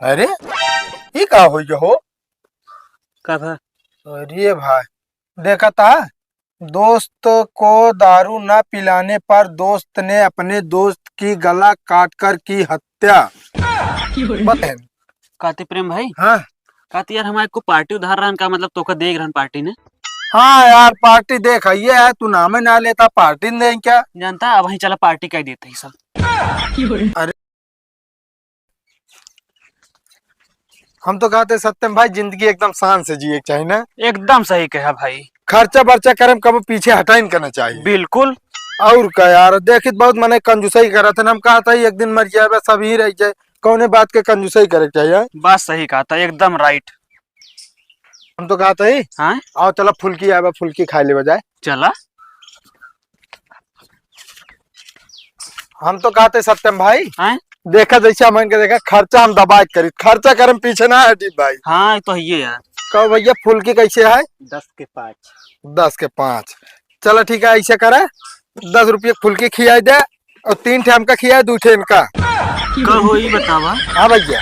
अरे ये का हो गया हो। का था? अरे भाई देखा था, दोस्त को दारू न पिलाने पर दोस्त ने अपने दोस्त की गला काट कर की हत्या। बताए। काती प्रेम भाई, हाँ काती यार हमारे को पार्टी उधार रहन का मतलब तो का देख रहन पार्टी ने। हाँ यार पार्टी देख ये है, तू नाम ना लेता पार्टी नहीं दें क्या। जानता अब वहीं चला पार्टी कह देते ही सब। अरे हम तो कहते सत्यम भाई जिंदगी एकदम शान से जिए चाहिए ना। एकदम सही कहा भाई। खर्चा बर्चा करे कभी पीछे हटा ही नहीं करना चाहिए। बिल्कुल। और क्या यार, देखित बहुत मैंने कंजूसई करा था ना, हम कहा था एक दिन मर जाए बस सब ही रह जाए, कौने बात के कंजूसई करे के चाहिए। बात सही कहा था, एकदम राइट। हम तो कहा था ही हाँ आओ चलो फुल्की आए, फुल्की खा ले बजाय। चला। हम तो कहते सत्यम भाई, हाँ देखा जैसा मन के देखा खर्चा हम दबा के करी, खर्चा करम पीछे ना हटी भाई। हाँ तो ये यार। कहो भैया फुल्की कैसे है? 10 के 5। 10 के 5। चलो ठीक है ऐसे करे, 10 रुपये फुल्की खियाई दे और 3 ठे हमका खियाए 2 ठे इनका। का हो ही बतावा। हाँ भैया।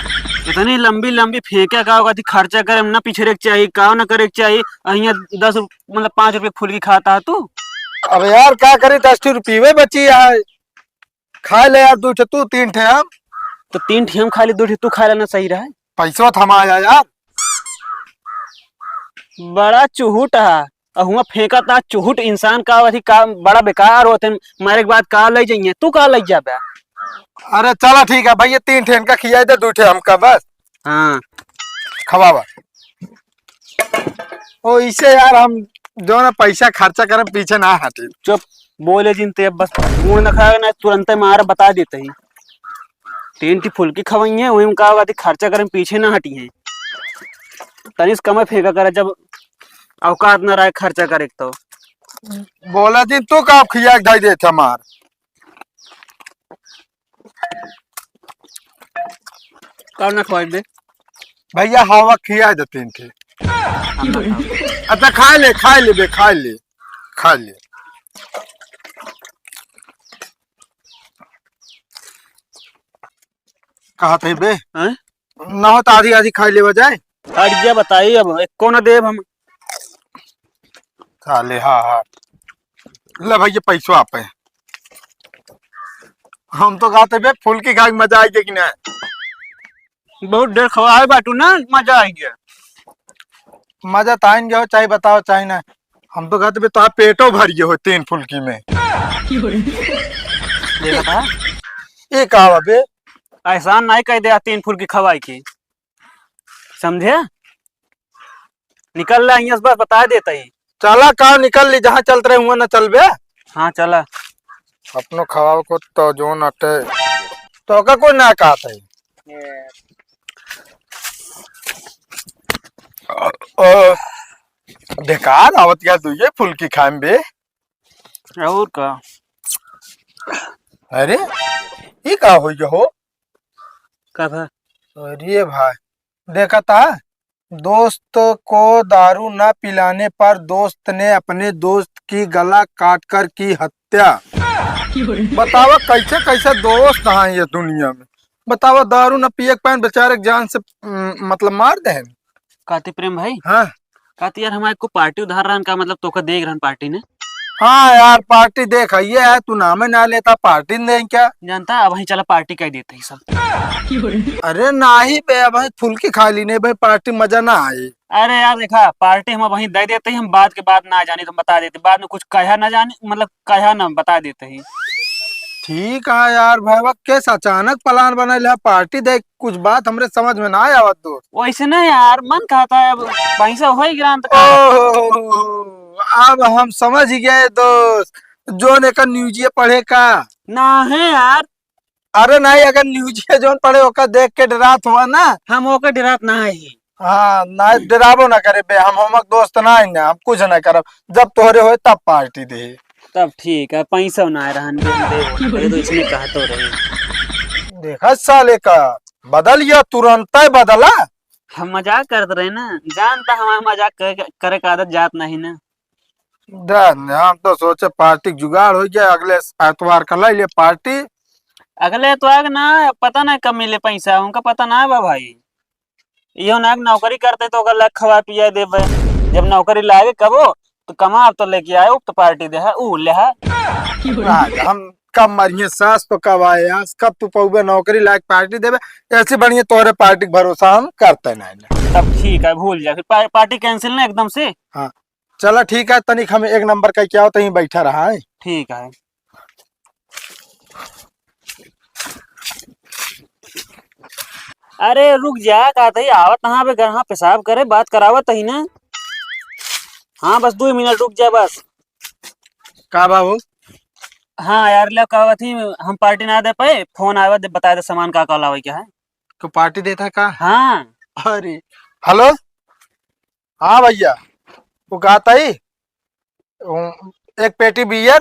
इतनी लंबी लंबी फेंका का होगा थी, खर्चा करे ना पीछे रेक चाहिए का ना करे के चाहिए। अहिया 10 मतलब 5 रुपए फुल्की खाता है तू। अब यार क्या करे, 10 रुपये बची है, खा ले यार 2 ठे तू 3 ठे हम। तो 3 ठे हम खा ली, 2 ठे तू खा लेना सही रहा। पैसा थमाया यार। बड़ा चुहुट है। हुआ फेंका था चुहुट इंसान का अथी का बड़ा बेकार होते मारे के बाद का ले जाइए तू का ले जाबे। अरे चलो ठीक है भैया, 3 ठे इनका खियाई दे 2 ठे हमका बस। हाँ खवावा ओ इसे यार, हम जो ना पैसा खर्चा करम पीछे ना हटे। चुप। बोले जिनते अब बस मुंह न खाएगा ना तुरंत मार बता देते ही। 3 टी फुल्की खवाई है वही में का होगा थी, खर्चा करे पीछे ना हटी है। तनिस कम फेंका करे जब औकात न रहे खर्चा करे तो। बोला दिन तू का खिया के ढाई देते हमार। कर ना खोज दे। भैया हवा खिया दे 3 ठे। अच्छा खा ले बे, खा ले खा ले। कहा थे बे हैं? ना हो तो आधी आधी खा ले बजाय। हट बताइए अब एक कौन देव हम। खा ले। हाँ हाँ ले भैया पैसो आप है। हम तो कहते बे फुल्की खा के मजा आई कि ना। बहुत देर खवाए बाटू ना मजा आई गया। मजा तो आएंगे हो चाहे बताओ चाहे ना। हम तो कहते बे तो आप पेटो भरिए हो 3 फुल्की में। देखा था ये कहा बे। एहसान नहीं कह दिया 3 फुल्की खवाई की। समझे? निकल रहा बस बता देता ही। चला कहा निकल ली, जहाँ चलते रहे हुआ ना चल बे। हाँ चला। अपनो खवाओ को तो जो नटे तो का कोई ना कहा था। बेकार आवत या तू ये फुल्की खाए बे। और का? अरे ये का हो गया हो। का था? अरे भाई देखा था, दोस्त को दारू न पिलाने पर दोस्त ने अपने दोस्त की गला काट कर की हत्या। बतावा कैसे कैसे दोस्त हैं ये दुनिया में। बतावा दारू न पिए के पान बेचारे जान से मतलब मार दे। काती प्रेम भाई, हाँ काती यार हमारे को पार्टी उधार रहन का मतलब तो का देख रहन पार्टी ने। हाँ यार पार्टी देख ये है, तू नाम ना लेता पार्टी नहीं दें क्या। जानता अब वहीं चला पार्टी कह देते ही सब। अरे नहीं बे भाई, फुल्की खा ली नहीं भाई, पार्टी मजा ना आई। अरे यार देखा पार्टी हम वहीं दे देते ही, हम बात के बाद ना जाने तो बता देते, बाद में कुछ कहा ना जाने मतलब कहा ना बता देते ही। ठीक है यार भाई, कैसे अचानक प्लान बनल है पार्टी देख, कुछ बात हमरे समझ में ना आया दोस्त। वैसे ना यार मन कहता है अब पैसा हो ही गिरा तो अब हम समझ गए दोस्त, जो ने का न्यूज़ पढ़े का ना है यार। अरे नहीं, अगर न्यूज़ जो पढ़े ओका देख के डरात हुआ ना। हम ओकर डरात ना है ही। हाँ ना डराबो ना करे बे, हम दोस्त ना है ना, हम कुछ ना करब, जब तोहरे हो तब पार्टी दे। तब ठीक है, पैसा ना रहन दे तो इसमें कहा तो रहे। देखा साले का बदल या तुरंत ही बदला। हम मजाक करते रहे ना, जानता हमारा मजाक करे का आदत जात नहीं ना। हम तो सोचे पार्टी जुगाड़ हो गया, अगले एतवार का ले पार्टी। अगले तो आग ना पता ना कब मिले पैसा, उनका पता ना बा भाई। यो ना नौकरी करते तो ओकर लायक खवा पिया देबे। जब नौकरी लागे कबो तो कमा अब तो लेके आए तो पार्टी दे है ऊ ले है। राजा, हम कब मरिए सास तो कब आए यहाँ, कब तू पहुए नौकरी लायक पार्टी देवे। ऐसी बढ़िया तोरे पार्टी के भरोसा हम करते नहीं। तब ठीक है भूल जा फिर पार्टी कैंसिल ना एकदम से। हाँ चला ठीक है, तनिक हमें एक नंबर का क्या हो तो बैठा रहा है। ठीक है। अरे रुक जा का थी आवत कहाँ पे घर पेशाब करे बात करावत ही ना। हाँ बस 2 मिनट रुक जा बस। का बाबू? हाँ यार ले कहा थी हम पार्टी ना दे पाए, फोन आया दे बता दे सामान का लावे क्या है। तो पार्टी देता का? हाँ। अरे हेलो, हाँ भैया वो कहता ही एक पेटी बियर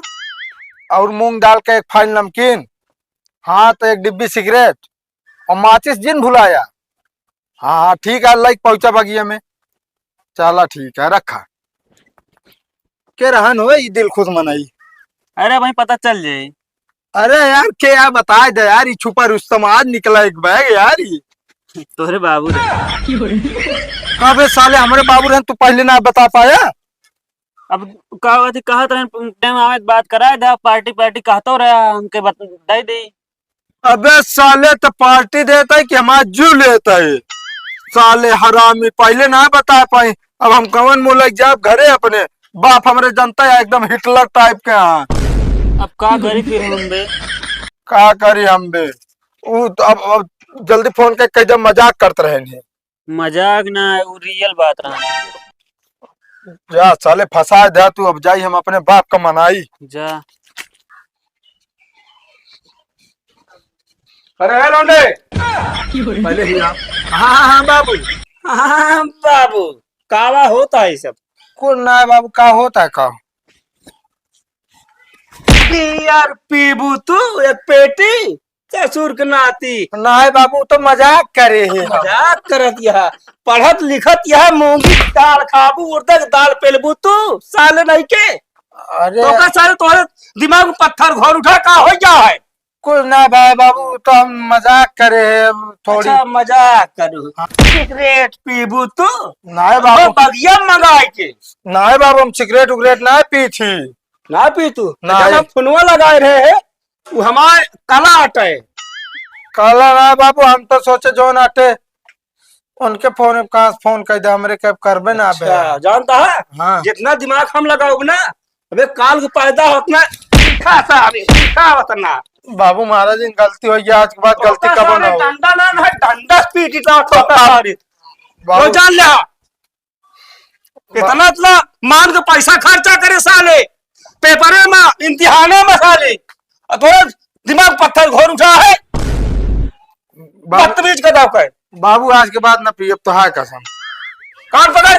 और मूंग दाल का एक फाइल नमकीन, हाँ तो एक डिब्बी सिगरेट और माचिस जिन भुलाया। हाँ हाँ ठीक है, लाइक पहुंचा बगिया में। चला ठीक है, रखा के रहन हो ये दिल खुश मनाई। अरे भाई पता चल जाए। अरे यार क्या बता दे यार, ये छुपा रुस्तम आज निकला एक बैग यार ये। तोरे बाबू रे। अबे साले हमारे बाबू रहन, तू पहले ना बता पाया। अब कहा टाइम आवे बात करा दे पार्टी पार्टी कहतो रहा हमके बता दे। अबे साले तो पार्टी देता है कि हमारा जू लेता है। साले हरामी पहले ना बता पाए, अब हम कवन मुल्क जाब घरे अपने बाप हमारे जनता है एकदम हिटलर टाइप के। यहाँ अब का करी फिर हम बे? का करी हम बे? तो अब जल्दी फोन के कई मजाक करते रहे नहीं। मजाक ना वो रियल बात रहा। जा साले फंसा दे तू, अब जाई हम अपने बाप का मनाई। जा। अरे लौंडे पहले ही हाँ हाँ बाबू। हाँ बाबू कावा होता है सब कुछ ना है बाबू, का होता है का? यार पीबू तू एक पेटी ससुर के नाती। ना है बाबू, तो मजाक करे है। मजाक करत यह पढ़त लिखत यह मूंगी दाल खाबू उड़द दाल पेलबू तू साले नहीं के। अरे तो का साले तोरे दिमाग में पत्थर घर उठा का हो जा है। कुछ ना भाई बाबू, तो हम मजाक करे है थोड़ी। अच्छा मजाक करू। सिगरेट पीबू तू ना है बाबू, बगिया मंगाए के। ना है बाबू, हम सिगरेट उगरेट ना पी थी। ना पी तू ना जब हम फुनवा लगाए रहे है वो हमारे कला हटे। काला ना है बाबू, हम तो सोचे जो नाटे उनके फोन कहाँ फोन कर दे हमरे के करबे ना बे। अच्छा, जानता है हाँ जितना दिमाग हम लगाओगे ना अबे काल को पैदा होतना सीखा सा अभी सीखा होतना। बाबू महाराज जी गलती हो गया, आज के बाद गलती कब ना हो। डंडा ना है डंडा पीटी तो वो जान ले इतना इतना मान के पैसा खर्चा करे साले पेपरे में इम्तिहाने में साले थोड़ा दिमाग पत्थर घोर उठा है। बदतमीज का दाव है बाबू, आज के बाद ना पिए तो है कसम। कान पकड़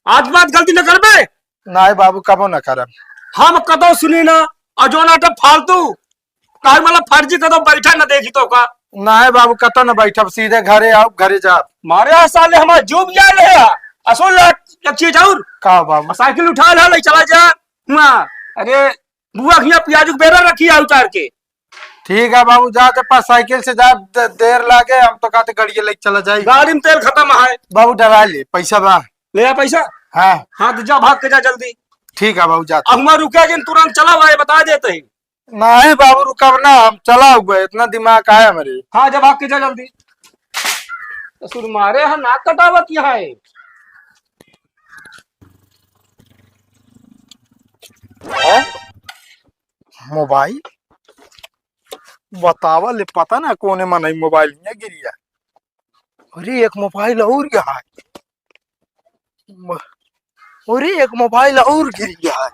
आज बात गलती न कर बे। ना है बाबू, कबो ना करब। हम कदो सुनी ना और जो नाटक फालतू काहे मतलब फर्जी कदो बैठा न देखी तो का। ना है बाबू, कतो ना बैठब, सीधे घरे आओ घरे जा। मारे यहाँ साले हमारे जूब जा रहे हैं असल एक चीज और का बाबू? साइकिल उठा ला ले चला जा। अरे बुआ खिया प्याज बेरा रखी है उतार के। ठीक है बाबू, जा ते पास साइकिल से जा, देर लागे हम तो कहते गाड़ी लेके चला जाए। गाड़ी में तेल खत्म है बाबू डरा ले, पैसा बा? ले आ पैसा। हाँ हाँ तो जा भाग के जा जल्दी। ठीक है बाबू, जा। अब हमारा रुका जिन तुरंत चला भाई बता देते ही। नहीं बाबू रुकब ना, हम चला हुआ, इतना दिमाग आया हमारे। हाँ जब भाग के जा जल्दी। सुर मारे है नाक कटावत यहाँ है। मोबाइल बतावा ले, पता ना कोने में नहीं मोबाइल नहीं गिरिया। अरे एक मोबाइल और गया है, अरे एक मोबाइल और गिर गया है।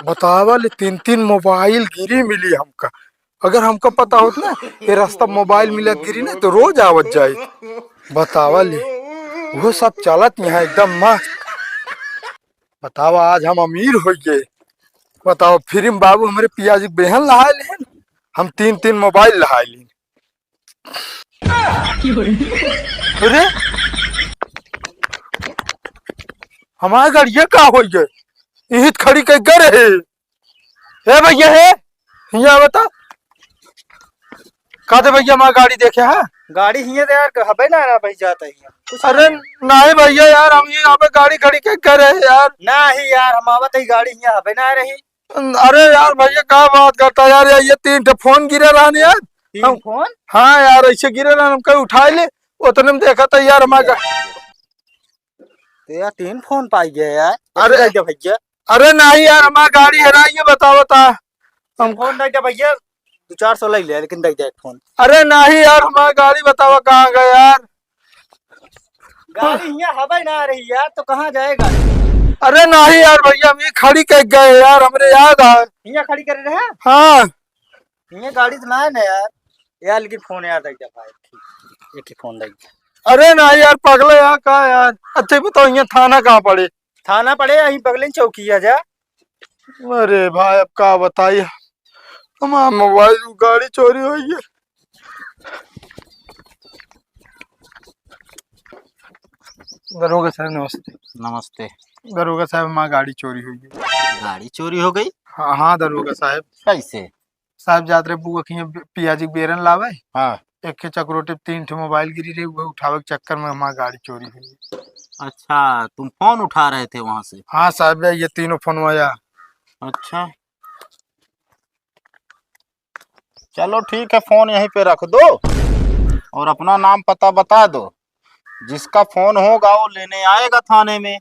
बतावा ले, 3-3 मोबाइल गिरी मिली हमका। अगर हमको पता होता ना ये रास्ता मोबाइल मिला गिरी ना तो रोज आवत जाए। बतावा ले, वो सब चलत यहाँ एकदम मस्त। बतावा आज हम अमीर हो गए। बताओ फिर बाबू हमारे पियाजी बेहन लहा ले, हम 3-3 मोबाइल लहा ली। अरे हमारे गाड़िया का हो गए, यही खड़ी कह गए है भैया है यहाँ बता। कहते भैया हमारी गाड़ी देखे है गाड़ी हिये तो यार हबे ना रहा भाई जाता ही कुछ अरे नहीं भैया यार, हम यहाँ पे गाड़ी खड़ी के करे हैं यार। ना ही यार हम आवत ही गाड़ी हिये हबे ना रही। अरे यार भैया क्या बात करता यार, ये 3 फोन गिरे रहा यार। तीन फोन हाँ यार ऐसे गिरे रहा, हम कहीं उठा ले उतने में देखा था यार हमारा। तो यार 3 फोन पाई गए यार। अरे क्या भैया अरे नहीं यार, हमारी गाड़ी है ना, ये बता हम फोन नहीं क्या भैया 200-400 ले लिया लेकिन देख जाए फोन। अरे नहीं यार, हमारी गाड़ी बतावा कहाँ गए यार। गाड़ी हिये हबे ना रही यार तो कहाँ जाएगा। अरे नहीं यार भैया, हम ये खड़ी कर गए यार, हमरे याद है। हिये खड़ी करे रहे हाँ हिये गाड़ी तो ना है ना यार। यार लेकिन फोन यार देख जा भाई एक ही फोन देख। अरे नहीं यार पगले यार, कहा यार। अच्छा बताओ यहाँ थाना कहाँ पड़े। थाना पड़े यहीं बगल में चौकी है जा। अरे भाई अब क्या बताइए, हमारा मोबाइल गाड़ी चोरी हुई है। दरोगा साहब नमस्ते। नमस्ते। दरोगा साहब हमारी गाड़ी चोरी हुई है। गाड़ी चोरी हो गई? हाँ हाँ दरोगा साहब। कैसे? साहब जात रहे बुआ की पियाजी के बेरन लावे, हाँ। एक के चक्रोटे 3 ठे मोबाइल गिरी रही, वो उठावे के चक्कर में हमारी गाड़ी चोरी हुई है। अच्छा, तुम फोन उठा रहे थे वहां से? हाँ साहब ये 3 फोन आया। अच्छा चलो ठीक है, फोन यहीं पे रख दो और अपना नाम पता बता दो। जिसका फोन होगा वो लेने आएगा थाने में,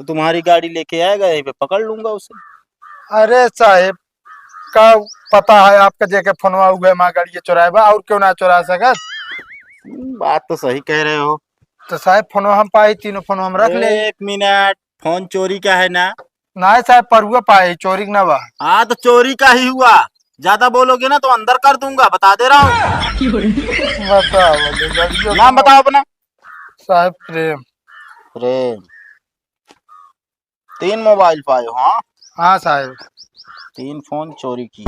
तो तुम्हारी गाड़ी लेके आएगा, यहीं पे पकड़ लूंगा उसे। अरे साहब का पता है आपका जेके फोनवा हुआ हमारी गाड़ी ये चुराएबा, और क्यों ना चुरा सकत। बात तो सही कह रहे हो। तो साहब फोनवा हम पाए, 3 फोन हम रख ले। 1 मिनट, फोन चोरी का है ना? ना साहब परुआ पाए, चोरी ना बा। हाँ तो चोरी का ही हुआ। ज्यादा बोलोगे ना तो अंदर कर दूंगा, बता दे रहा हूँ। बताओ नाम बताओ अपना। साहब प्रेम। प्रेम। 3 मोबाइल पाए हो? हाँ हाँ साहब 3 फोन चोरी की।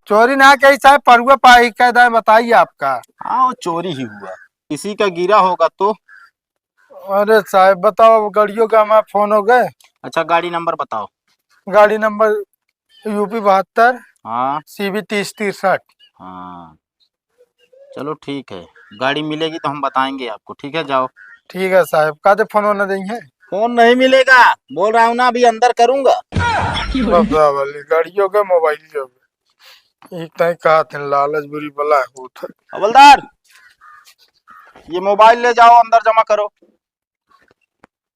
चोरी ना कही साहब, परुआ पाए कहता है, बताइए आपका। हाँ वो चोरी ही हुआ, किसी का गिरा होगा तो। अरे साहब बताओ, गाड़ियों का हमारा फोन हो गए। अच्छा गाड़ी नंबर बताओ। गाड़ी नंबर यूपी 72 हाँ CB 3063। हाँ चलो ठीक है, गाड़ी मिलेगी तो हम बताएंगे आपको। ठीक है जाओ। ठीक है साहब, काते फोन होना देंगे। फोन नहीं मिलेगा, बोल रहा हूँ ना, अभी अंदर करूंगा। गाड़ियों का मोबाइल जो एक टाइम कहा थे, लालच बुरी बला होता। हवलदार ये मोबाइल ले जाओ, अंदर जमा करो।